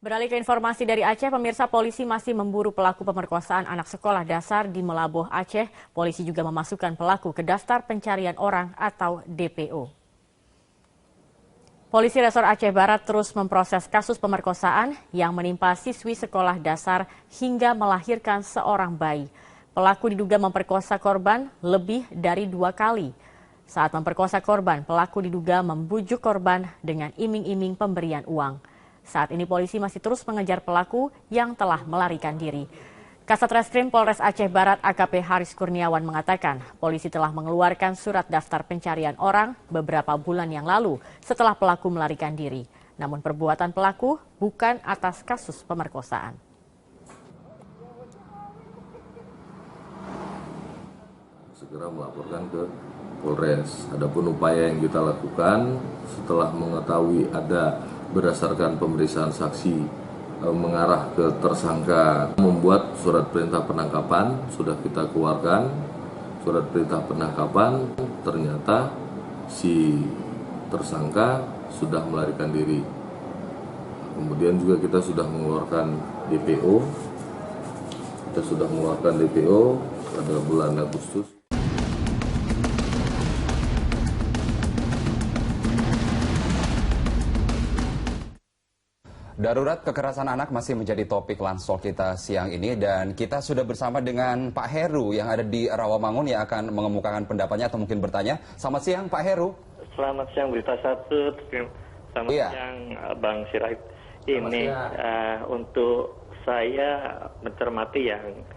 Beralih ke informasi dari Aceh, pemirsa, polisi masih memburu pelaku pemerkosaan anak sekolah dasar di Melaboh, Aceh. Polisi juga memasukkan pelaku ke daftar pencarian orang atau DPO. Polisi Resor Aceh Barat terus memproses kasus pemerkosaan yang menimpa siswi sekolah dasar hingga melahirkan seorang bayi. Pelaku diduga memperkosa korban lebih dari 2 kali. Saat memperkosa korban, pelaku diduga membujuk korban dengan iming-iming pemberian uang. Saat ini polisi masih terus mengejar pelaku yang telah melarikan diri. Kasat Reskrim Polres Aceh Barat AKP Haris Kurniawan mengatakan polisi telah mengeluarkan surat daftar pencarian orang beberapa bulan yang lalu setelah pelaku melarikan diri. Namun perbuatan pelaku bukan atas kasus pemerkosaan. Segera melaporkan ke Polres. Adapun upaya yang kita lakukan setelah mengetahui ada berdasarkan pemeriksaan saksi mengarah ke tersangka, membuat surat perintah penangkapan, sudah kita keluarkan surat perintah penangkapan, ternyata si tersangka sudah melarikan diri. Kemudian juga kita sudah mengeluarkan DPO, pada bulan Agustus. Darurat kekerasan anak masih menjadi topik lansor kita siang ini dan kita sudah bersama dengan Pak Heru yang ada di Rawamangun yang akan mengemukakan pendapatnya atau mungkin bertanya. Selamat siang Pak Heru. Selamat siang Berita Satu. Selamat siang Bang Sirait. Ini untuk saya mencermati yang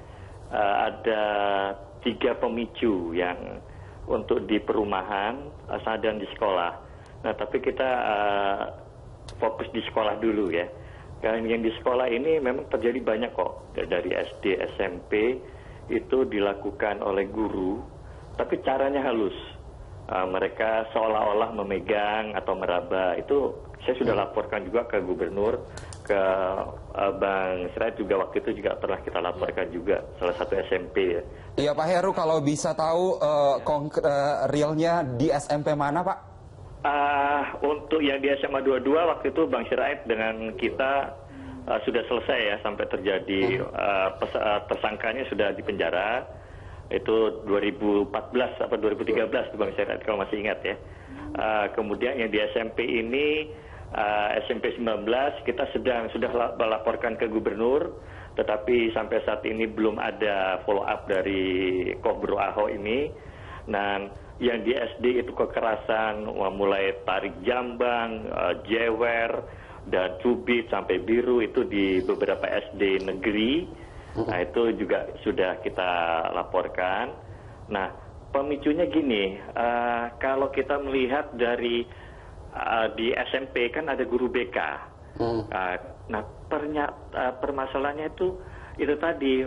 ada 3 pemicu yang untuk di perumahan dan di sekolah. Nah tapi kita fokus di sekolah dulu ya. Karena yang di sekolah ini memang terjadi banyak kok. Dari SD, SMP itu dilakukan oleh guru, tapi caranya halus. Mereka seolah-olah memegang atau meraba. Itu saya sudah laporkan juga ke gubernur, ke Bang Sirait juga waktu itu juga pernah kita laporkan juga salah satu SMP ya. Iya Pak Heru, kalau bisa tahu realnya di SMP mana Pak? Untuk yang di SMA 22 waktu itu Bang Sirait dengan kita sudah selesai ya sampai terjadi tersangkanya sudah di penjara. Itu 2014 atau 2013 Bang Sirait kalau masih ingat ya. Kemudian yang di SMP ini SMP 19 kita sudah melaporkan ke gubernur, tetapi sampai saat ini belum ada follow up dari Kobro Aho ini. Dan yang di SD itu kekerasan mulai tarik jambang, jewer, dan cubit sampai biru itu di beberapa SD negeri. Nah itu juga sudah kita laporkan. Nah pemicunya gini, kalau kita melihat dari di SMP kan ada guru BK. Nah permasalahannya itu tadi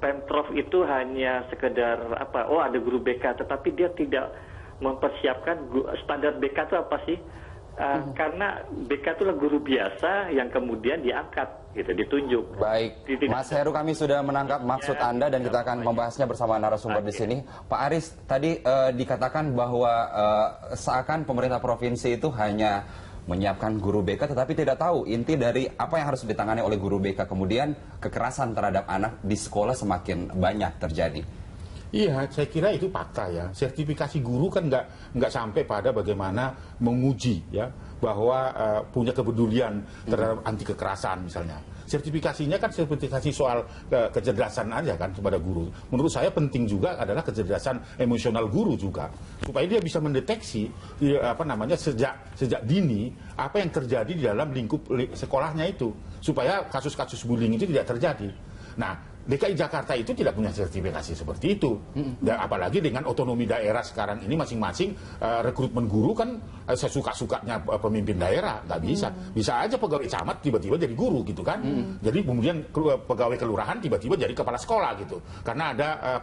Pemprov itu hanya sekedar ada guru BK, tetapi dia tidak mempersiapkan standar BK itu apa sih? Karena BK itu adalah guru biasa yang kemudian diangkat, gitu, ditunjuk. Baik, Mas Heru, kami sudah menangkap maksud Anda dan kita akan membahasnya bersama narasumber di sini. Pak Aris, tadi dikatakan bahwa seakan pemerintah provinsi itu hanya menyiapkan guru BK tetapi tidak tahu inti dari apa yang harus ditangani oleh guru BK. Kemudian kekerasan terhadap anak di sekolah semakin banyak terjadi. Iya, saya kira itu fakta ya. Sertifikasi guru kan nggak sampai pada bagaimana menguji ya bahwa punya kepedulian terhadap anti kekerasan misalnya. Sertifikasinya kan sertifikasi soal kecerdasan aja kan kepada guru. Menurut saya penting juga adalah kecerdasan emosional guru juga supaya dia bisa mendeteksi sejak dini apa yang terjadi di dalam lingkup sekolahnya itu supaya kasus-kasus bullying itu tidak terjadi. Nah, DKI Jakarta itu tidak punya sertifikasi seperti itu. Dan apalagi dengan otonomi daerah sekarang ini masing-masing rekrutmen guru kan sesuka-sukanya pemimpin daerah, nggak bisa. Bisa aja pegawai camat tiba-tiba jadi guru gitu kan. Jadi kemudian pegawai kelurahan tiba-tiba jadi kepala sekolah gitu. Karena ada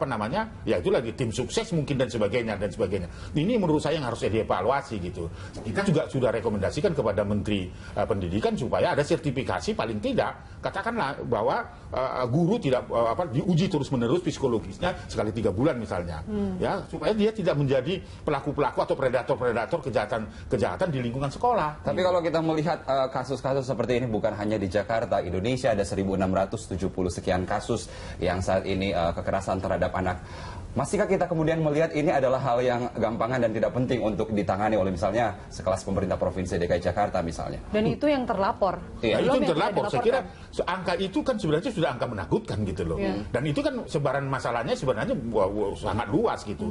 ya itu lagi tim sukses mungkin dan sebagainya. Ini menurut saya yang harus dievaluasi gitu. Kita juga sudah rekomendasikan kepada Menteri Pendidikan supaya ada sertifikasi paling tidak. Katakanlah bahwa guru tidak diuji terus-menerus psikologisnya sekali 3 bulan misalnya, ya supaya dia tidak menjadi pelaku-pelaku atau predator-predator kejahatan di lingkungan sekolah. Tapi kalau kita melihat kasus-kasus seperti ini bukan hanya di Jakarta, Indonesia ada 1.670 sekian kasus yang saat ini kekerasan terhadap anak. Masihkah kita kemudian melihat ini adalah hal yang gampangan dan tidak penting untuk ditangani oleh misalnya sekelas pemerintah Provinsi DKI Jakarta misalnya? Dan itu yang terlapor. Iya, itu yang terlapor. Saya kira angka itu kan sebenarnya sudah angka menakutkan gitu loh. Dan itu kan sebaran masalahnya sebenarnya sangat luas gitu.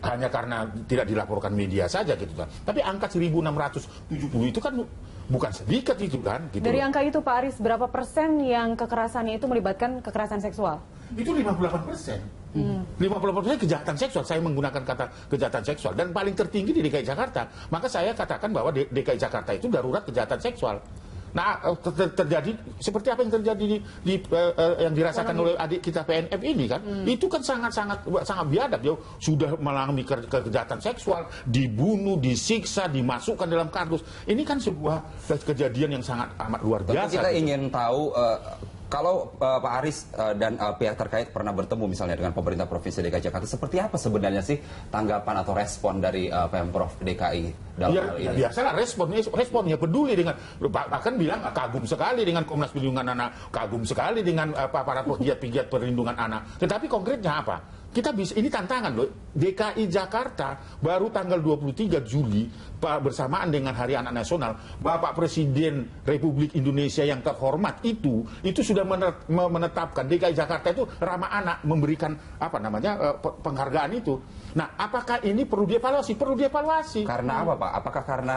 Hanya karena tidak dilaporkan media saja gitu kan. Tapi angka 1.670 itu kan bukan sedikit itu kan. Gitu Dari loh. angka itu Pak Aris, berapa persen yang kekerasannya itu melibatkan kekerasan seksual? Itu 58%. 50% kejahatan seksual. Saya menggunakan kata kejahatan seksual dan paling tertinggi di DKI Jakarta. Maka saya katakan bahwa DKI Jakarta itu darurat kejahatan seksual. Nah, terjadi seperti apa yang terjadi yang dirasakan oleh adik kita PNF ini kan, itu kan sangat biadab. Dia sudah mengalami kejahatan seksual, dibunuh, disiksa, dimasukkan dalam kardus. Ini kan sebuah kejadian yang sangat amat luar biasa. Tentu kita gitu. ingin tahu kalau Pak Aris dan pihak terkait pernah bertemu misalnya dengan pemerintah Provinsi DKI Jakarta, seperti apa sebenarnya sih tanggapan atau respon dari Pemprov DKI dalam hal ini? Biasalah responnya peduli dengan, bahkan bilang kagum sekali dengan Komnas Perlindungan Anak, kagum sekali dengan para pegiat-pegiat perlindungan anak. Tetapi konkretnya apa? Kita bisa, ini tantangan loh. DKI Jakarta baru tanggal 23 Juli bersamaan dengan Hari Anak Nasional, Bapak Presiden Republik Indonesia yang terhormat itu sudah menetapkan DKI Jakarta itu ramah anak, memberikan penghargaan itu. Nah, apakah ini perlu dievaluasi? Perlu dievaluasi. Karena apa, Pak? Apakah karena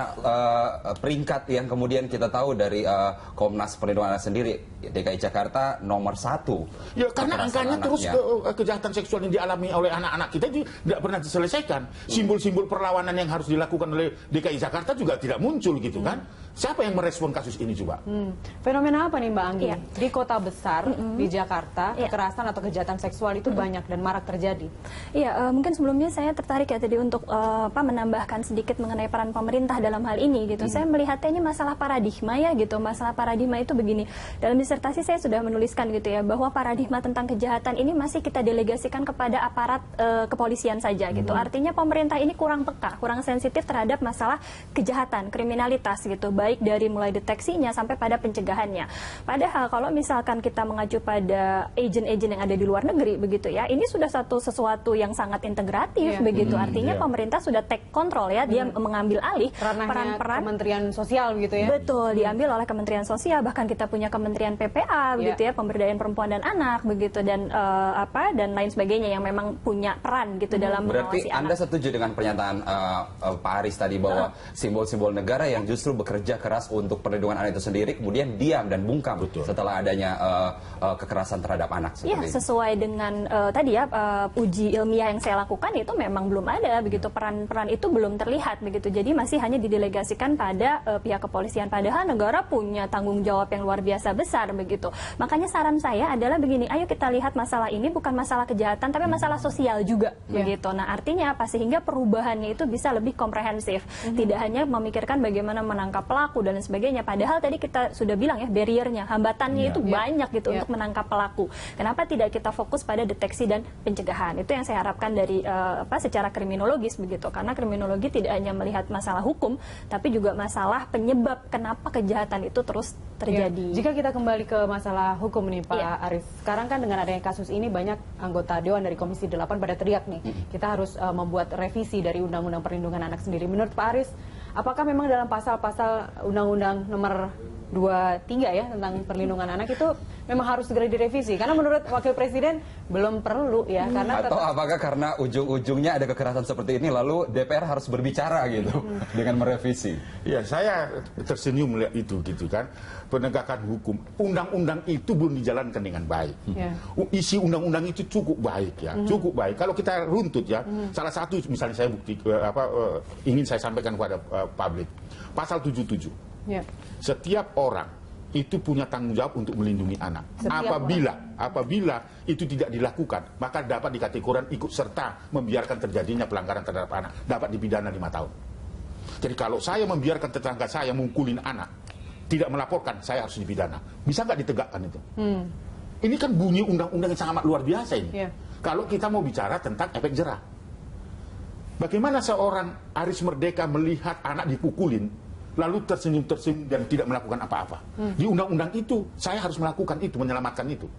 peringkat yang kemudian kita tahu dari Komnas Perlindungan Anak sendiri, DKI Jakarta nomor 1? Ya, karena angkanya terus kejahatan seksual yang dialami oleh anak-anak kita itu tidak pernah diselesaikan. Simbol-simbol perlawanan yang harus dilakukan oleh DKI Jakarta juga tidak muncul gitu kan. Siapa yang merespon kasus ini coba? Fenomena apa nih Mbak Anggi? Di kota besar, di Jakarta, kekerasan atau kejahatan seksual itu banyak dan marak terjadi. Iya, mungkin sebelumnya saya tertarik ya tadi untuk menambahkan sedikit mengenai peran pemerintah dalam hal ini gitu. Saya melihatnya ini masalah paradigma ya gitu. Masalah paradigma itu begini. Dalam disertasi saya sudah menuliskan gitu ya bahwa paradigma tentang kejahatan ini masih kita delegasikan kepada aparat kepolisian saja gitu. Artinya pemerintah ini kurang peka, kurang sensitif terhadap masalah kejahatan, kriminalitas gitu. Baik dari mulai deteksinya sampai pada pencegahannya. Padahal kalau misalkan kita mengacu pada agen-agen yang ada di luar negeri begitu ya, ini sudah sesuatu yang sangat integratif begitu. Artinya pemerintah sudah take control ya, dia mengambil alih peran-peran Kementerian Sosial gitu ya. Betul, diambil oleh Kementerian Sosial, bahkan kita punya Kementerian PPA begitu ya, Pemberdayaan Perempuan dan Anak begitu dan dan lain sebagainya yang memang punya peran gitu dalam Berarti mengawasi Anda anak. setuju dengan pernyataan Pak Aris tadi bahwa simbol-simbol negara yang justru bekerja keras untuk perlindungan anak itu sendiri kemudian diam dan bungkam setelah adanya kekerasan terhadap anak Ya, seperti ini. sesuai dengan tadi ya uji ilmiah yang saya lakukan itu memang belum ada begitu, peran-peran itu belum terlihat begitu. Jadi masih hanya didelegasikan pada pihak kepolisian, padahal negara punya tanggung jawab yang luar biasa besar begitu. Makanya saran saya adalah begini, ayo kita lihat masalah ini bukan masalah kejahatan tapi masalah sosial juga begitu. Nah, artinya apa? Sehingga perubahannya itu bisa lebih komprehensif. Tidak hanya memikirkan bagaimana menangkap pelaku dan sebagainya. Padahal tadi kita sudah bilang ya, barriernya, hambatannya itu banyak gitu untuk menangkap pelaku. Kenapa tidak kita fokus pada deteksi dan pencegahan? Itu yang saya harapkan dari secara kriminologis begitu. Karena kriminologi tidak hanya melihat masalah hukum, tapi juga masalah penyebab kenapa kejahatan itu terus terjadi. Jika kita kembali ke masalah hukum nih Pak Aris. Sekarang kan dengan adanya kasus ini banyak anggota Dewan dari Komisi 8 pada teriak nih. Kita harus membuat revisi dari Undang-Undang Perlindungan Anak sendiri. Menurut Pak Aris, apakah memang dalam pasal-pasal Undang-Undang nomor 23 ya tentang perlindungan anak itu memang harus segera direvisi? Karena menurut Wakil Presiden belum perlu ya. Karena atau apakah karena ujung-ujungnya ada kekerasan seperti ini lalu DPR harus berbicara gitu dengan merevisi? Ya, saya tersenyum melihat itu gitu kan. Penegakan hukum, undang-undang itu belum dijalankan dengan baik. Isi undang-undang itu cukup baik ya, cukup baik. Kalau kita runtut ya, salah satu misalnya saya ingin saya sampaikan kepada publik, pasal 77. Setiap orang itu punya tanggung jawab untuk melindungi anak. Apabila itu tidak dilakukan, maka dapat dikategorikan ikut serta membiarkan terjadinya pelanggaran terhadap anak, dapat dipidana 5 tahun. Jadi kalau saya membiarkan tetangga saya mukulin anak, tidak melaporkan, saya harus dipidana. Bisa nggak ditegakkan itu? Ini kan bunyi undang-undang yang sangat luar biasa ini. Iya. Kalau kita mau bicara tentang efek jerah. Bagaimana seorang Aris Merdeka melihat anak dipukulin, lalu tersenyum-tersenyum dan tidak melakukan apa-apa. Di undang-undang itu, saya harus melakukan itu, menyelamatkan itu.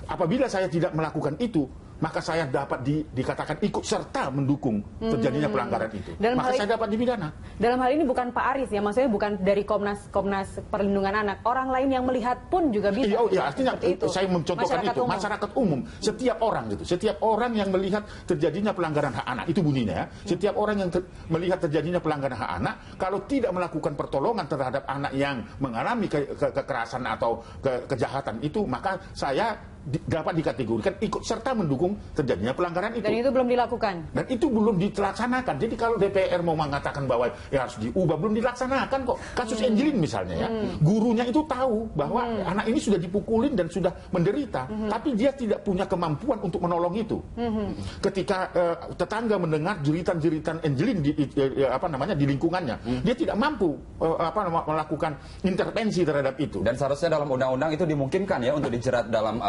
Apabila saya tidak melakukan itu, maka saya dapat dikatakan ikut serta mendukung terjadinya pelanggaran itu. Maka saya dapat dipidana. Dalam hal ini bukan Pak Aris ya, maksudnya bukan dari Komnas Perlindungan Anak. Orang lain yang melihat pun juga bisa. Iya, artinya itu. Saya mencontohkan Masyarakat itu. umum. Masyarakat umum, setiap orang gitu. Setiap orang yang melihat terjadinya pelanggaran hak anak, itu bunyinya ya. Setiap orang yang melihat terjadinya pelanggaran hak anak, kalau tidak melakukan pertolongan terhadap anak yang mengalami kekerasan atau kejahatan itu, maka saya dapat dikategorikan ikut serta mendukung terjadinya pelanggaran itu. Dan itu belum dilakukan. Dan itu belum dilaksanakan. Jadi kalau DPR mau mengatakan bahwa ya harus diubah, belum dilaksanakan kok. Kasus Angelin misalnya ya, gurunya itu tahu bahwa anak ini sudah dipukulin dan sudah menderita, tapi dia tidak punya kemampuan untuk menolong itu. Ketika tetangga mendengar jeritan-jeritan Angelin di lingkungannya, dia tidak mampu melakukan intervensi terhadap itu. Dan seharusnya dalam undang-undang itu dimungkinkan ya untuk dijerat dalam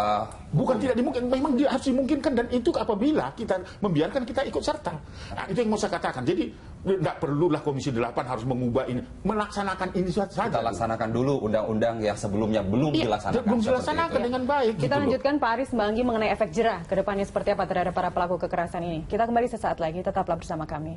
bukan tidak dimungkinkan, memang dia harus dimungkinkan, dan itu apabila kita membiarkan kita ikut serta. Nah, itu yang mau saya katakan. Jadi tidak perlulah Komisi 8 harus mengubah ini, melaksanakan ini saja. Kita laksanakan dulu undang-undang yang sebelumnya belum dilaksanakan. Belum dilaksanakan dengan baik. Kita lanjutkan Pak Aris Mbak Anggi mengenai efek jerah ke depannya seperti apa terhadap para pelaku kekerasan ini. Kita kembali sesaat lagi, tetaplah bersama kami.